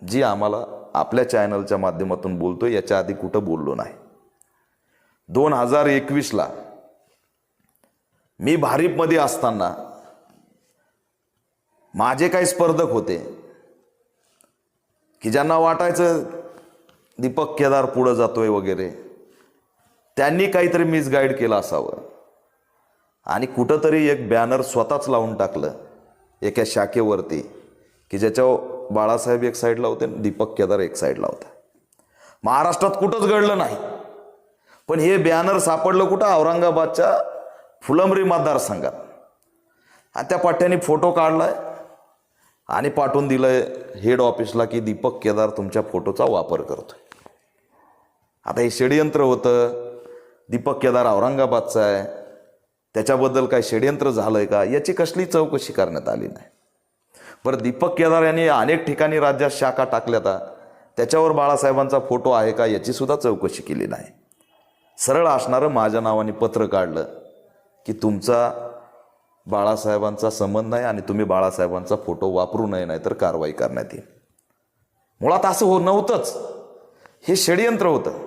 जी आम्हाला आपल्या चॅनलच्या माध्यमातून बोलतोय, याच्या आधी कुठं बोललो नाही. 2021ला मी भारिपमध्ये असताना माझे काही स्पर्धक होते की ज्यांना वाटायचं दीपक केदार पुढे जातोय वगैरे, त्यांनी काहीतरी मिसगाईड केलं असावं आणि कुठंतरी एक बॅनर स्वतःच लावून टाकलं एका शाखेवरती की ज्याच्यावर बाळासाहेब एक साईडला होते, दीपक केदार एक साईडला होता. महाराष्ट्रात कुठंच घडलं नाही, पण हे बॅनर सापडलं कुठं? औरंगाबादच्या फुलंब्री मतदारसंघात. आणि त्या पाट्याने फोटो काढलाय आणि पाठवून दिलंय हेड ऑफिसला की दीपक केदार तुमच्या फोटोचा वापर करतोय. आता हे षडयंत्र होतं. दीपक केदार औरंगाबादचा आहे, त्याच्याबद्दल काही षडयंत्र झालंय का याची कसली चौकशी करण्यात आली नाही. बरं, दीपक केदार यांनी अनेक ठिकाणी राज्यात शाखा टाकल्यात, त्याच्यावर बाळासाहेबांचा फोटो आहे का याची सुद्धा चौकशी केली नाही. सरळ असणारं माझ्या नावाने पत्र काढलं की तुमचा बाळासाहेबांचा संबंध नाही आणि तुम्ही बाळासाहेबांचा फोटो वापरू नये, नाही तर कारवाई करण्यात येईल. मुळात असं नव्हतंच, हे षडयंत्र होतं.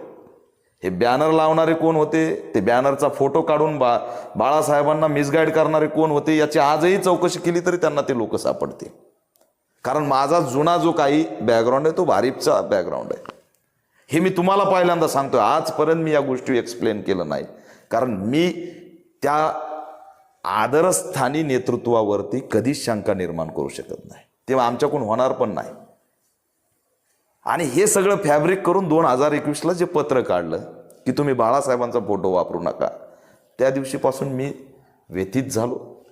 हे बॅनर लावणारे कोण होते, ते बॅनरचा फोटो काढून बाळासाहेबांना मिसगाईड करणारे कोण होते याची आजही चौकशी केली तरी त्यांना ते लोक सापडतील. कारण माझा जुना जो काही बॅकग्राऊंड आहे तो भारिपचा बॅकग्राऊंड आहे. हे मी तुम्हाला पहिल्यांदा सांगतोय. आजपर्यंत मी या गोष्टी एक्सप्लेन केलं नाही, कारण मी त्या आदरस्थानी नेतृत्वावरती कधीच शंका निर्माण करू शकत नाही, तेव्हा आमच्याकडून होणार पण नाही. आणि हे सगळं फॅब्रिक करून 2021ला जे पत्र काढलं की तुम्ही बाळासाहेबांचा फोटो वापरू नका, त्या दिवशीपासून मी व्यथित झालो.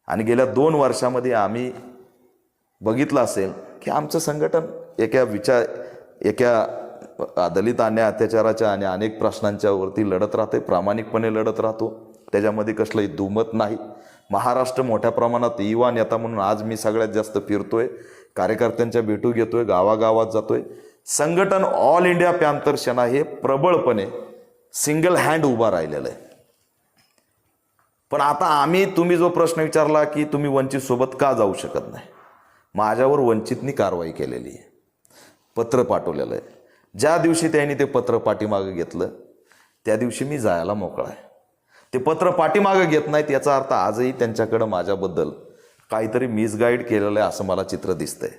आणि गेल्या 2 वर्षामध्ये आम्ही बघितलं असेल की आमचं संघटन एका दलित अन्याय अत्याचाराच्या आणि अनेक प्रश्नांच्या वरती लढत राहते, प्रामाणिकपणे लढत राहतो. त्याच्यामध्ये कसलंही दुमत नाही. महाराष्ट्र मोठ्या प्रमाणात युवा नेता म्हणून आज मी सगळ्यात जास्त फिरतोय, कार्यकर्त्यांच्या भेटू घेतोय, गावागावात जातोय. संघटन ऑल इंडिया पॅंथर सेना हे प्रबळपणे सिंगल हँड उभा राहिलेलं आहे. पण आता तुम्ही जो प्रश्न विचारला की तुम्ही वंचित सोबत का जाऊ शकत नाही, माझ्यावर वंचितनी कारवाई केलेली आहे, पत्र पाठवलेलं आहे. ज्या दिवशी त्यांनी ते पत्र पाठीमागं घेतलं त्या दिवशी मी जायला मोकळा आहे. ते पत्र पाठीमागं घेत नाहीत याचा अर्थ आजही त्यांच्याकडं माझ्याबद्दल काहीतरी मिसगाईड केलेलं आहे असं मला चित्र दिसतंय.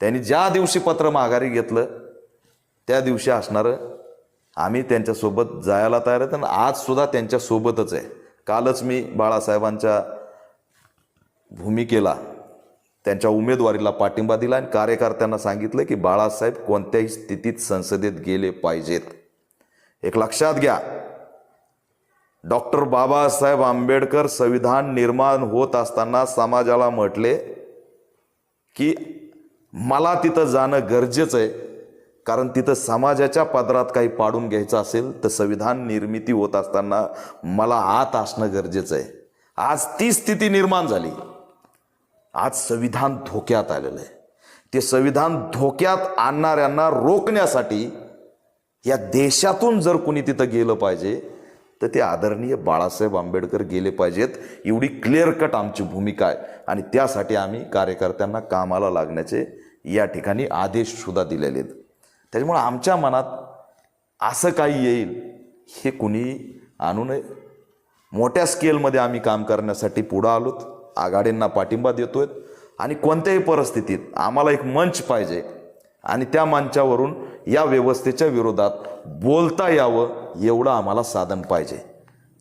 त्यांनी ज्या दिवशी पत्र माघारी घेतलं त्या दिवशी असणारं आम्ही त्यांच्यासोबत जायला तयार आहेत आणि आज सुद्धा त्यांच्यासोबतच आहे. कालच मी बाळासाहेबांच्या भूमिकेला, त्यांच्या उमेदवारीला पाठिंबा दिला आणि कार्यकर्त्यांना सांगितलं की बाळासाहेब कोणत्याही स्थितीत संसदेत गेले पाहिजेत. एक लक्षात घ्या, डॉक्टर बाबासाहेब आंबेडकर संविधान निर्माण होत असताना समाजाला म्हटले की मला तिथं जाणं गरजेचं आहे, कारण तिथं समाजाच्या पदरात काही पाडून घ्यायचं असेल तर संविधान निर्मिती होत असताना मला आत असणं गरजेचं आहे. आज ती स्थिती निर्माण झाली. आज संविधान धोक्यात आलेलं आहे. ते संविधान धोक्यात आणणाऱ्यांना रोखण्यासाठी या देशातून जर कुणी तिथं गेलं पाहिजे तर ते आदरणीय बाळासाहेब आंबेडकर गेले पाहिजेत. एवढी क्लिअर कट आमची भूमिका आहे आणि त्यासाठी आम्ही कार्यकर्त्यांना कामाला लागण्याचे या ठिकाणी आदेश सुद्धा दिलेले आहेत. त्याच्यामुळे आमच्या मनात असं काही येईल हे कुणी आणू नये. मोठ्या स्केलमध्ये आम्ही काम करण्यासाठी पुढं आलोत, आघाडींना पाठिंबा देतोय आणि कोणत्याही परिस्थितीत आम्हाला एक मंच पाहिजे आणि त्या मंचावरून या व्यवस्थेच्या विरोधात बोलता यावं एवढं आम्हाला साधन पाहिजे.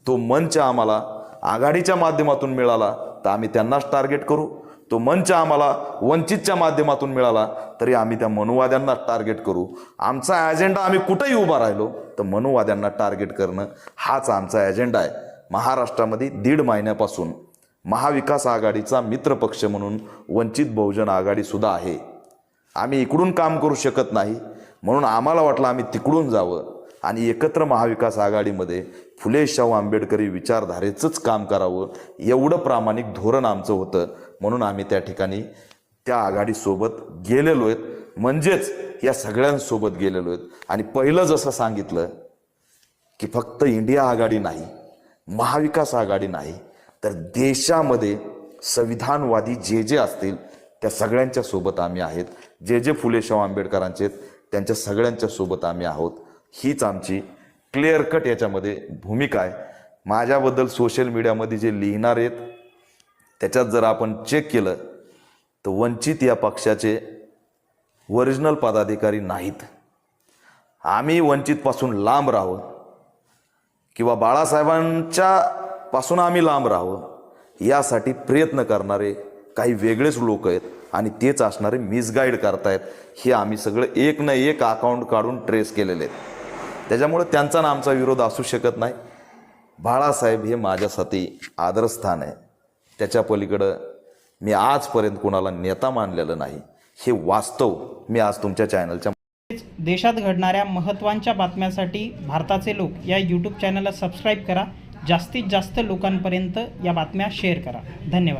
तो मंच आम्हाला आघाडीच्या माध्यमातून मिळाला तर आम्ही त्यांनाच टार्गेट करू. तो मंच आम्हाला वंचितच्या माध्यमातून मिळाला तरी आम्ही त्या मनुवाद्यांना टार्गेट करू. आमचा एजेंडा आम्ही कुठेही उभा राहिलो तर मनुवाद्यांना टार्गेट करणं हाच आमचा एजेंडा आहे. महाराष्ट्रामध्ये 1.5 महिन्यापासून महाविकास आघाडीचा मित्रपक्ष म्हणून वंचित बहुजन आघाडी सुद्धा आहे. आम्ही इकडून काम करू शकत नाही म्हणून आम्हाला वाटलं आम्ही तिकडून जावं आणि एकत्र महाविकास आघाडीमध्ये फुले शाहू आंबेडकरी विचारधारेचंच काम करावं एवढं प्रामाणिक धोरण आमचं होतं. म्हणून आम्ही त्या ठिकाणी त्या आघाडीसोबत गेलेलो आहेत, म्हणजेच या सगळ्यांसोबत गेलेलो आहेत. आणि पहिलं जसं सांगितलं की फक्त इंडिया आघाडी नाही, महाविकास आघाडी नाही, तर देशामध्ये संविधानवादी जे असतील त्या सगळ्यांच्या सोबत आम्ही आहेत. जे जे फुले शाहू आंबेडकरांचे आहेत त्यांच्या सगळ्यांच्या सोबत आम्ही आहोत. हीच आमची क्लिअर कट याच्यामध्ये भूमिका आहे. माझ्याबद्दल सोशल मीडियामध्ये जे लिहिणार आहेत त्याच्यात जर आपण चेक केलं तर वंचित या पक्षाचे ओरिजिनल पदाधिकारी नाहीत. आम्ही वंचितपासून लांब राहावं किंवा बाळासाहेबांच्या पासून आम्ही लांब राहावं यासाठी प्रयत्न करणारे काही वेगळेच लोक आहेत आणि तेच असणारे मिसगाईड करतायत. हे आम्ही सगळं एक ना एक अकाउंट काढून ट्रेस केलेले आहेत. त्याच्यामुळे त्यांचा ना आमचा विरोध असू शकत नाही. बाळासाहेब हे माझ्यासाठी आदरस्थान आहे. त्याच्या पलीकडं मी आजपर्यंत कोणाला नेता मानलेलं नाही. हे वास्तव मी आज तुमच्या चॅनलच्या देशात घडणाऱ्या महत्त्वाच्या बातम्यांसाठी भारताचे लोक या यूट्यूब चॅनलला सबस्क्राईब करा. जास्तीत जास्त लोकांपर्यंत या बातम्या शेअर करा. धन्यवाद.